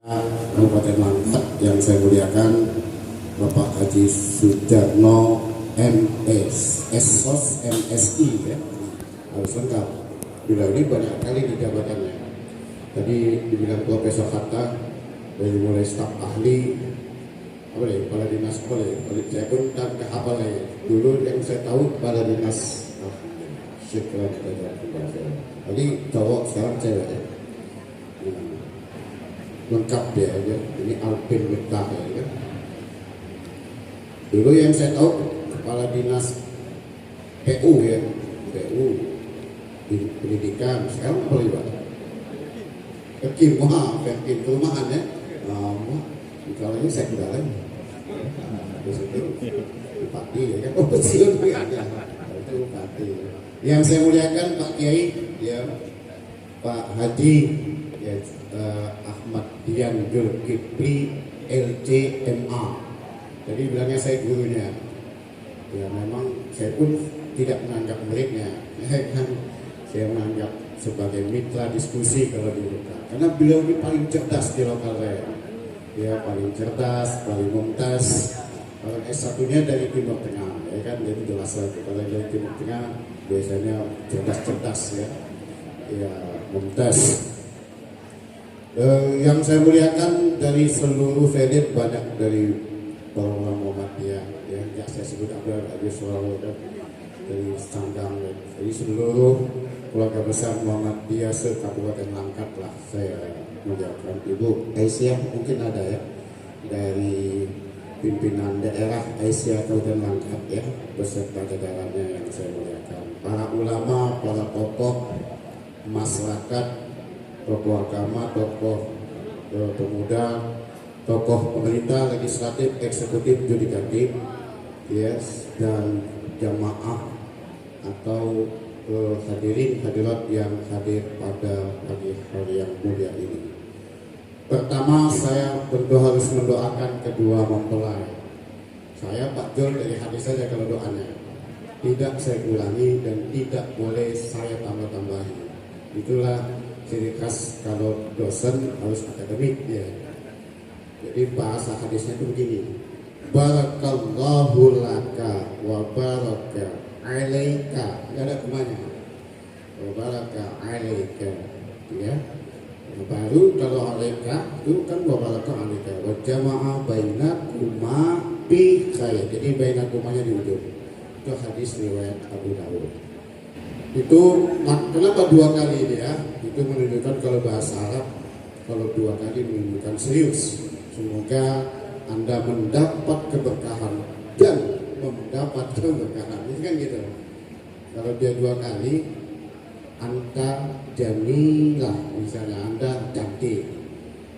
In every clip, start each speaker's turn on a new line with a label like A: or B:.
A: Kabupaten Langkat yang saya muliakan Bapak Haji Sudarno MS, SOS MSI ya, harus lengkap. Beliau ini banyak kali di jabatannya. Tadi dibilang Profesor Hatta, dari mulai staf ahli, apa ya, kepala dinas apa ya, saya pun tak apa ya. Dulu yang saya tahu kepala dinas sekolah tadi cowok, sekarang cewek ya. Lengkap dia aja, ini Alvin Miftah ya kan. Dulu yang saya tahu kepala dinas PU ya, PU di pendidikan, sekarang apa lagi Pak? Kekim, perumahan ya. Kalau ini saya udah lagi di situ Bupati ya kan, pensiun ya, itu Bupati. Yang saya muliakan Pak Kiai ya, Pak Haji ya, Ahmad Dian Zulkifli LCMA. Jadi bilangnya saya gurunya. Ya memang saya pun tidak menganggap muridnya, kan saya menganggap sebagai mitra diskusi kalau di lokal. Karena beliau ini paling cerdas di lokal saya. Dia paling cerdas, paling mumtaz. Kalau S1-nya dari Timur Tengah, ya kan, jadi jelas lagi. Kalau dari Timur Tengah biasanya cerdas-cerdas ya, ya mumtaz. Yang saya muliakan dari seluruh Fedet, banyak dari para Muhammadiyah yang saya sebut Abdul Aziz Surawi dari Sanggang, dari seluruh keluarga besar Muhammadiyah se-Kabupaten Langkat lah saya muliakan. Ibu Aisyah mungkin ada ya, dari pimpinan daerah Aisyah Kabupaten Langkat ya, beserta jajarannya yang saya muliakan. Para ulama, para tokoh masyarakat, tokoh agama, tokoh pemuda, tokoh pemerintah, legislatif, eksekutif, yudikatif, yes, dan jamaah atau hadirin hadirat yang hadir pada pagi hari yang mulia ini. Pertama, saya tentu harus mendoakan kedua mempelai. Saya Pak Jol dari hadis saja kalau doanya, tidak saya ulangi dan tidak boleh saya tambah-tambahi. Itulah ciri khas kalau dosen harus akademik ya. Jadi bahasa hadisnya itu begini: Barakallahu laka wa baraka alaika, tidak ada kumanya, wa baraka alaika ya. Baru kalau alaika itu kan wa baraka alaika, wa jama'a bainakuma bi khair. Jadi bainakumanya di ujung. Itu hadis riwayat Abu Dawud. Itu kenapa dua kali ini ya? Itu menunjukkan kalau bahasa Arab kalau dua kali menunjukkan serius. Semoga Anda mendapat keberkahan dan mendapat keberkahan. Ini kan gitu. Kalau dia dua kali, Anta jamilah, misalnya Anda cantik.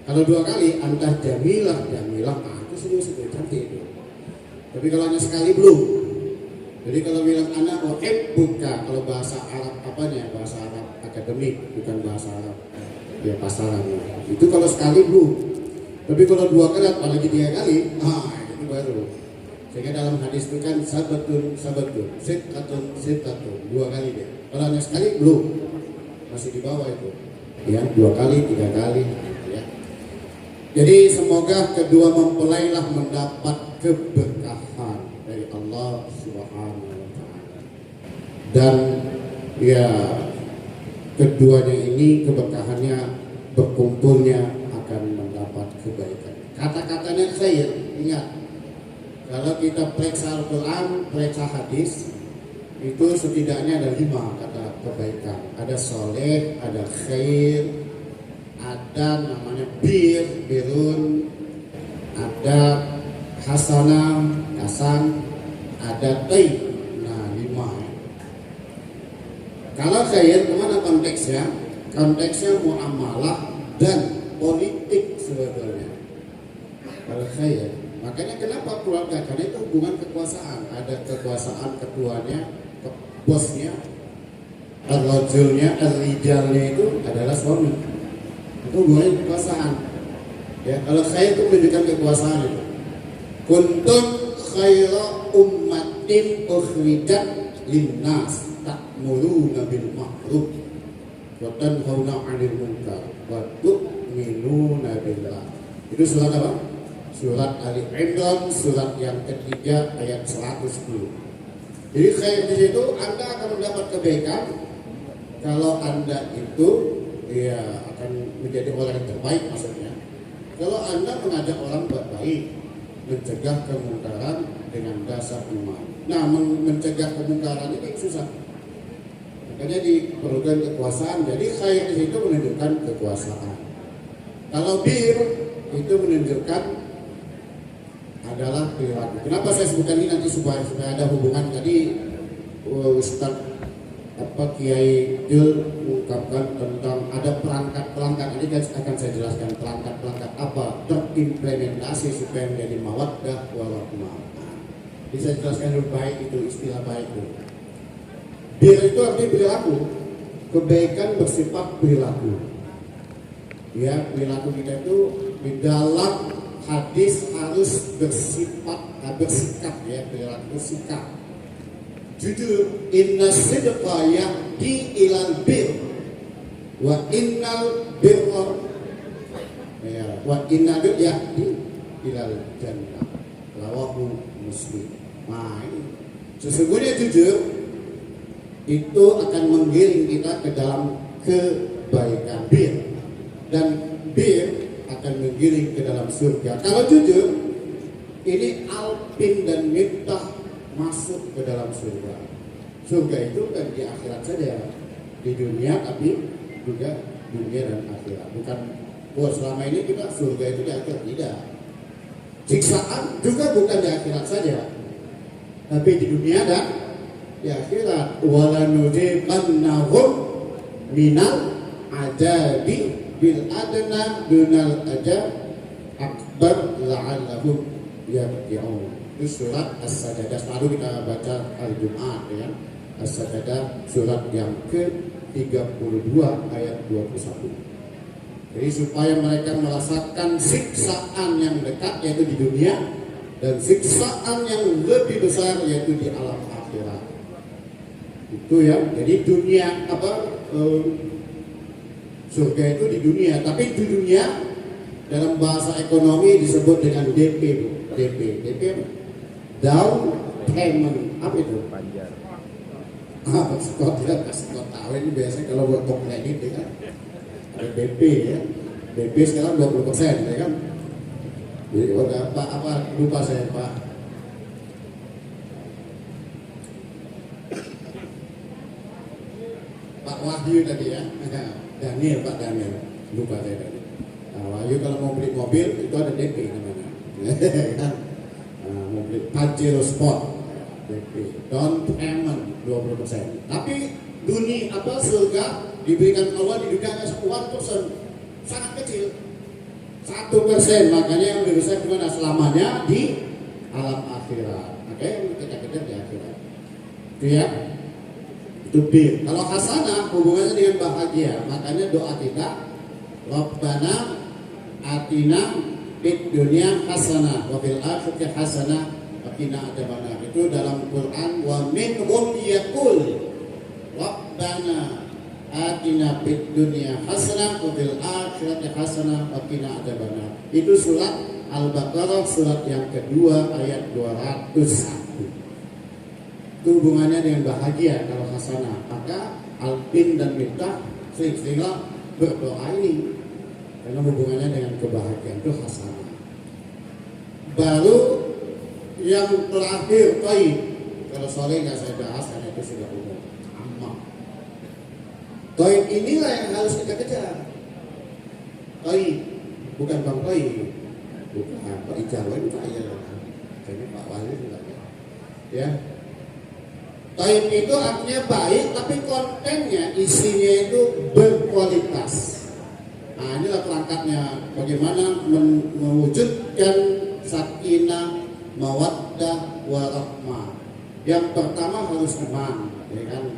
A: Kalau dua kali, Anta jamilah, itu serius itu, cantik itu. Tapi kalau hanya sekali belum. Jadi kalau bilang anak buka, kalau bahasa Arab apanya? Bahasa Arab akademik, bukan bahasa Arab ya pasaran. Itu kalau sekali belum. Tapi kalau dua kali, apalagi tiga kali, itu baru. Sehingga dalam hadis itu kan sabatun, sitatun, dua kali dia. Kalau hanya sekali belum, masih di bawah itu. Ya, dua kali, tiga kali. Ya. Jadi semoga kedua mempelai lah mendapat keberkahan dari Allah Subhanahu wa Ta'ala. Dan ya keduanya ini keberkahannya berkumpulnya akan mendapat kebaikan. Kata-katanya khair, ingat. Kalau kita periksa Al-Quran, periksa hadis, itu setidaknya ada 5 kata kebaikan. Ada soleh, ada khair, ada namanya birun, ada hasanah, hasan, ada taib. Nah 5. Kalau khair, kemana konteksnya? Konteksnya muamalah dan politik sebetulnya. Kalau khair, makanya kenapa keluarga? Karena itu hubungan kekuasaan. Ada kekuasaan ketuanya, bosnya, ar-rajulnya, ar-rijalnya itu adalah suami. Itu hubungan kekuasaan. Ya, kalau khair itu menunjukkan kekuasaan itu. Kuntum khaira ummatin ukhrijat linnas ta'muruna bil ma'ruf wa tanhauna 'anil munkar wa yu'minuna billah. Itu surat apa? Surat Ali Imran, surat yang ketiga ayat 110. Jadi khair di situ Anda akan mendapat kebaikan kalau Anda itu ya akan menjadi orang yang terbaik maksudnya. Kalau Anda mengajak orang baik, mencegah kemungkaran dengan dasar iman. Nah, mencegah kemungkaran ini susah. Makanya diperlukan kekuasaan. Jadi khair di situ menunjukkan kekuasaan. Kalau bir itu menunjukkan adalah perilaku. Kenapa saya sebutkan ini nanti supaya ada hubungan tadi Ustaz Kiai Jul mengungkapkan tentang ada perangkat ini akan saya jelaskan perangkat apa terimplementasi supaya menjadi mawaddah warahmah. Bisa jelaskan dulu baik itu istilah baik itu. Bir itu artinya perilaku. Kebaikan bersifat perilaku. Ya, perilaku kita itu di dalam hadis harus bersikap ya, perilaku sikap. Jujur, inna sidqa yahdi ilal bir wa innal birra ya, wa inna yahdi ilal jannah. Rawahu Muslim. Nah, sesungguhnya jujur itu akan menggiring kita ke dalam kebaikan. Bir dan bir akan menggiring ke dalam surga. Kalau jujur, ini Alpin dan Miftah masuk ke dalam surga. Surga itu kan di akhirat saja, di dunia tapi juga dunia dan akhirat. Bukan selama ini kita surga itu di akhirat, tidak. Siksaan juga bukan di akhirat saja, tapi di dunia dan di akhirat. Walanudzikannahum minal adabi bil adna dunal ajab akbar la'allahum yarji'un. Itu surat As-Sajdah. Selalu kita baca hari Jumat ya. As-Sajdah surat yang ke-32 ayat 21. Jadi supaya mereka merasakan siksaan yang dekat yaitu di dunia dan siksaan yang lebih besar yaitu di alam akhirat. Itu ya. Jadi dunia surga itu di dunia, tapi di dunia dalam bahasa ekonomi disebut dengan DP, DP apa? Down payment, apa itu? Panjar. Kasih tahu ini biasanya kalau buat top kredit ya kan, ada DP ya, DP sekarang 20% ya kan. Jadi udah apa lupa saya Pak. Pak Wahyu tadi ya. Pak Daniel, lupa saya tadi. Wahyu kalau mau beli mobil itu ada DP namanya. Mau beli Pajero Sport, DP, down payment 20%. Tapi dunia surga diberikan Allah di dunia hanya 1%, sangat kecil, 1%. Makanya yang lebih besar gimana selamanya di alam akhirat. Makanya kita kejar di akhirat. Itu ya. Itu bir. Kalau hasanah hubungannya dengan bahagia. Makanya doa kita Rabbana atina fid dunya hasanah wa fil akhirati hasanah wa qina adzabannar. Itu dalam Quran. Wa minhum yaqul Rabbana atina fid dunya hasanah wa fil akhirati hasanah wa qina adzabannar. Itu surat Al-Baqarah surat yang kedua ayat 201. Itu hubungannya dengan bahagia kalau hasanah. Maka Alpin dan Miftah sehingga berdoa ini karena hubungannya dengan kebahagiaan itu hasanah. Baru yang terakhir Taib. Kalau sore nggak saya bahas karena itu sudah umum. Amma. Taib inilah yang harus kita kejar. Taib bukan Bang Taib, bukan Pak Ijawa itu Pak Ijawa. Jadi Pak Wali juga ya. Taib itu artinya baik, tapi kontennya, isinya itu berkualitas. Nah inilah perangkatnya, bagaimana mewujudkan sakinah, mawaddah, warahmah. Yang pertama harus iman, ya kan?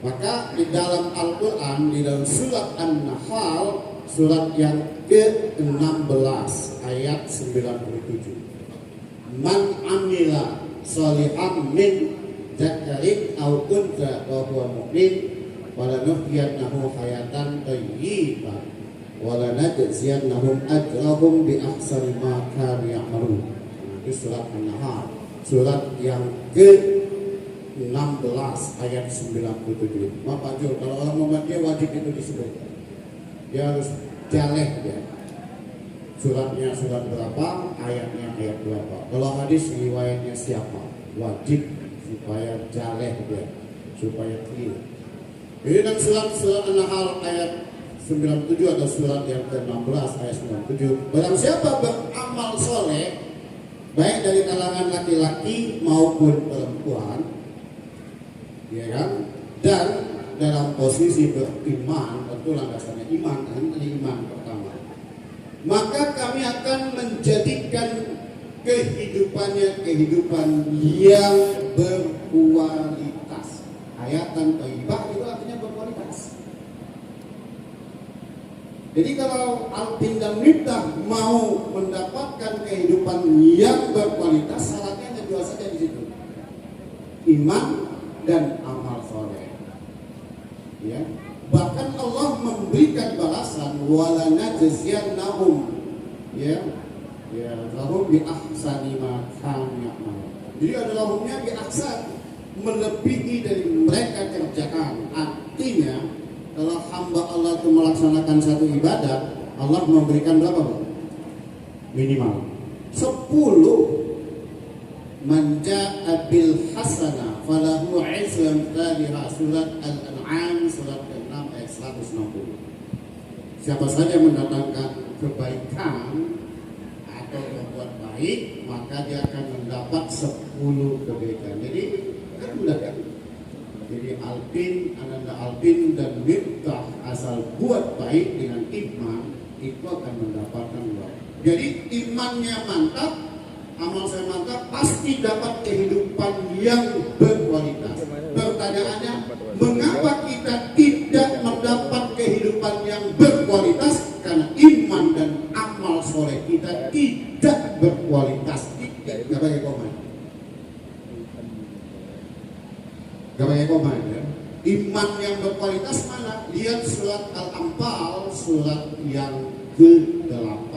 A: Maka di dalam Al-Quran, di dalam surat An-Nahl, surat yang ke-16 ayat 97. Man amila sholihan min dzakarin aw untha wa huwa mu'min wa lanuhyiyannahu hayatan thayyibah wala najziyannahum ajrahum bi ahsani ma kanu ya'malun. Itu surat An-Nahl, surat yang ke-16 ayat 97. Bapak Jo, kalau orang Muhammadiyah wajib itu disebut. Dia harus jaleh ya. Suratnya surat berapa, ayatnya ayat berapa. Kalau hadis riwayatnya siapa, wajib supaya jaleh dia, supaya clear. Ini dan surat An-Nahl ayat 97 atau surat yang ke-16 ayat 97. Barang siapa beramal soleh, baik dari kalangan laki-laki maupun perempuan, ya kan, dan dalam posisi beriman, tentu landasannya iman kan, iman pertama, maka kami akan menjadikan kehidupannya kehidupan yang berkualitas. Hayatan thayyibah itu artinya berkualitas. Jadi kalau Alpin dan Miftah mau mendapatkan kehidupan yang berkualitas, syaratnya hanya dua saja di situ: iman dan amal soleh. Ya, bahkan Allah memberikan balasan wala najziyannahum ya lahum bi ahsani ma kanu ya'malun. Jadi ada lahumnya bi ahsan, melebihi dari mereka kerjakan. Artinya kalau hamba Allah itu melaksanakan satu ibadah, Allah memberikan berapa? Minimal 10. Man ja'a bil hasanah falahu 'ashru amsalha. Surat Al-An'am surat ke-6 ayat 160. Siapa saja mendatangkan kebaikan atau berbuat baik, maka dia akan mendapat 10 kebaikan. Jadi kan mudah kan? Jadi Alpin, Ananda Alpin dan Miftah asal buat baik dengan iman, itu akan mendapatkan baik. Jadi imannya mantap, amal saya mantap, pasti dapat kehidupan yang berkualitas. Pertanyaannya, mengapa kita tidak mendapat kehidupan yang berkualitas? Karena iman dan amal soleh kita tidak berkualitas. Gak pakai koma. Gak pakai koma ya. Iman yang berkualitas mana? Lihat surat Al-Anfal, surat yang ke-8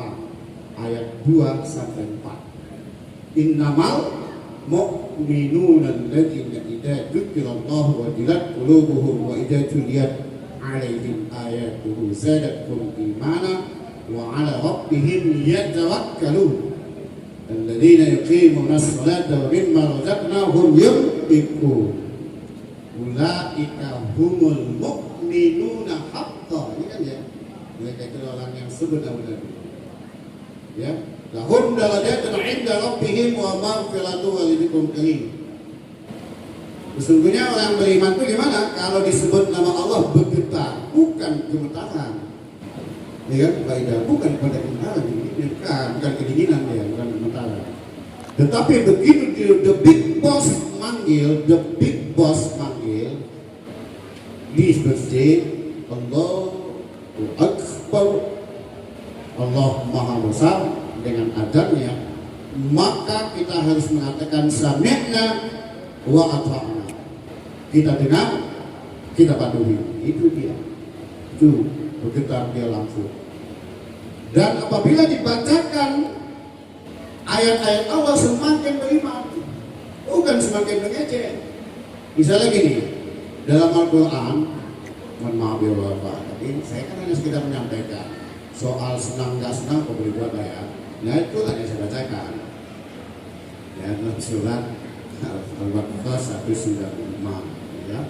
A: ayat 2 sampai 4. Innamal mu'minuna alladziina idza dzukirallahu wajilat qulubuhum wa idza tuliyat 'alaihim ayatuhu zadatuhum imanan wa 'ala rabbihim yatawakkalun. Alladziina yuqimuna as-salata wa mimma razaqnahum yunfiqun. Ulaika humul mu'minuna haqqan. Ini kan ya, mereka itu orang yang sebenar-benar. Ya, lahum darajatun 'inda rabbihim wa maghfiratun wa rizqun karim. Sesungguhnya orang beriman itu gimana? Kalau disebut nama Allah bergetar, bukan gemetaran. Ya kan? Faedah bukan pada gemetaran, bukan kedinginan ya, bukan gemetaran. Tetapi begitu the big boss manggil, di masjid, Allahu Akbar, Allah Maha Besar dengan adanya, maka kita harus mengatakan sami'na wa ata'na. Kita dengar, kita patuhi. Itu dia. Itu bergetar dia langsung. Dan apabila dibacakan ayat-ayat Allah, semakin beriman, bukan semakin mengejek. Misalnya gini, dalam Al-Quran, mohon maaf ya Bapak, tapi saya kan hanya sekedar menyampaikan soal senang gak senang kok boleh buat ya. Nah itu hanya saya bacakan. Ya, dalam surat Al-Baqarah 195 ya.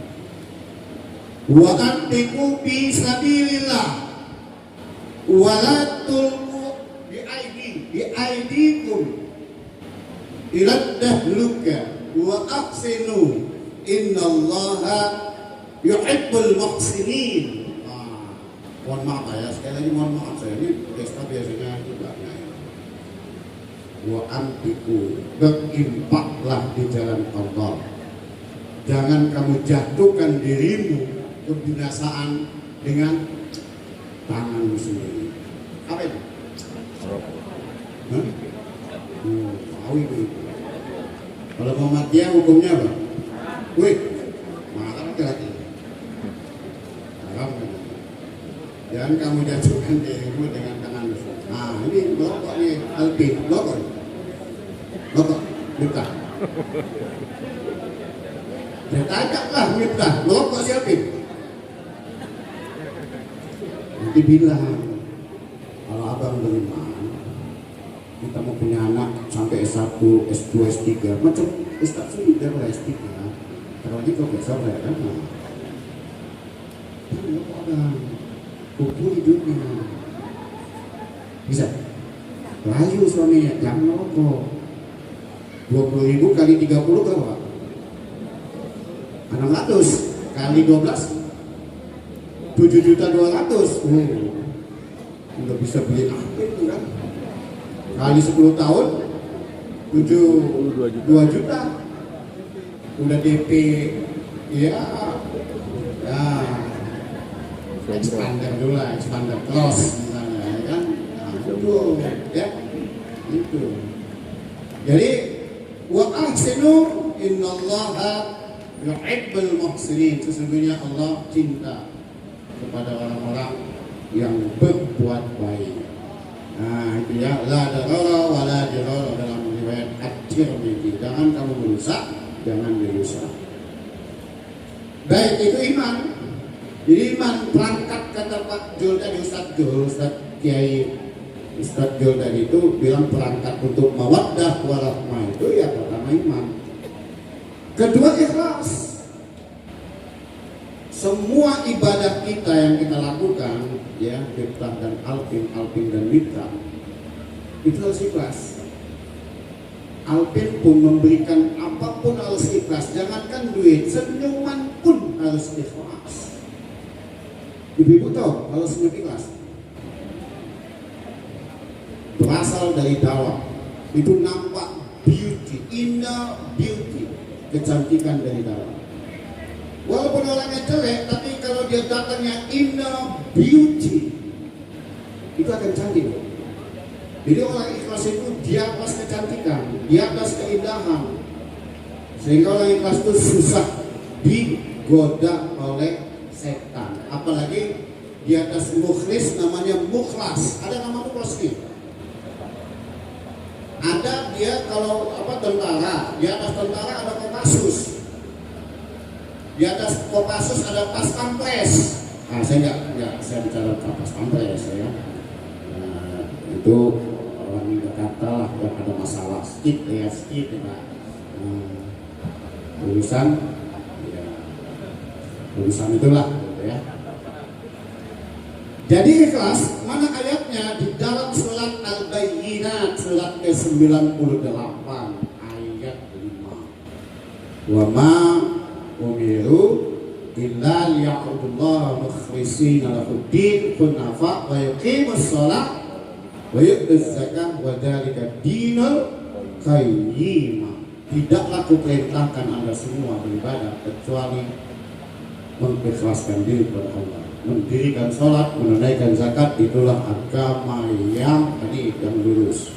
A: Wa anfiqu fi sabilillah wa la tulqu bi aydikum ila tahluka wa ahsinu innallaha yuhibbul muhsinin. Mohon maaf ya, sekali lagi mohon maaf, saya ini pesta biasanya tidak ya. Wa anfiqu, berinfaklah di jalan Allah. Jangan kamu jatuhkan dirimu ke binasaan dengan tanganmu sendiri. Apa itu? Tahu itu. Kalau Muhammadiyah hukumnya apa? Wih, marah lagi. Jangan kamu jatuhkan dirimu dengan tangan. Nah, ini rokok nih, Alpin, rokok. Rokok, Miftah. Dia tajaklah Miftah, rokok si Alpin. Nanti bilang, kalau abang beriman, kita mau punya anak sampai S1, S2, S3, macam Ustaz sudah lah S3. Kalau ini profesor ya kan? Kubur hidupnya bisa rayu suaminya jangan merokok. 20.000 kali 30 berapa? 600 kali 12 7.200.000. Udah bisa beli apa itu kan? Kali 10 tahun 2 juta. Udah DP ya. Expander dulu lah, expander cross misalnya, ya kan? Nah, itu, ya, itu. Jadi, wa ahsinu innallaha yuhibbul muhsinin. Sesungguhnya Allah cinta kepada orang-orang yang berbuat baik. Nah, itu ya, la darara wa la dirara dalam riwayat At-Tirmidzi. Jangan kamu merusak, jangan dirusak. Baik, itu iman. Jadi iman perangkat kata Pak Jul tadi, Ustaz Kiai Ustaz Jul tadi itu bilang perangkat untuk mawaddah warahmah itu ya pertama iman. Kedua ikhlas. Semua ibadah kita yang kita lakukan ya Miftah dan Alpin dan Miftah itu harus ikhlas. Alpin pun memberikan apapun harus ikhlas, jangankan duit, senyuman pun harus ikhlas. Ibu-ibu tahu kalau senyum ikhlas berasal dari dalam, itu nampak beauty, inner beauty, kecantikan dari dalam. Walaupun orangnya jelek, tapi kalau dia datangnya inner beauty, itu akan cantik. Jadi orang ikhlas itu di atas kecantikan, di atas keindahan, sehingga orang ikhlas itu susah digoda oleh setan. Apalagi di atas mukhlis namanya mukhlas. Ada nama mukhlas nih. Ada dia kalau tentara, di atas tentara ada Kopassus. Di atas Kopassus ada Pas Pampres. Nah, saya bicara Pas Pampres ya. Nah, itu orang Jakarta lah yang ada masalah sedikit ya. Urusan itulah gitu ya. Jadi ikhlas, mana ayatnya di dalam surat Al-Bayyinat surat ke-98 ayat 5. Wa ma umiru illa liya'budullaha mukhlishina lahuddin hunafa wa yuqimus shalah wa yu'tuz zakah wa dzalika dinul qayyim. Tidaklah kuperintahkan Anda semua beribadah kecuali mengikhlaskan diri kepada Allah, mendirikan sholat, menunaikan zakat, itulah agama yang tadi yang lurus.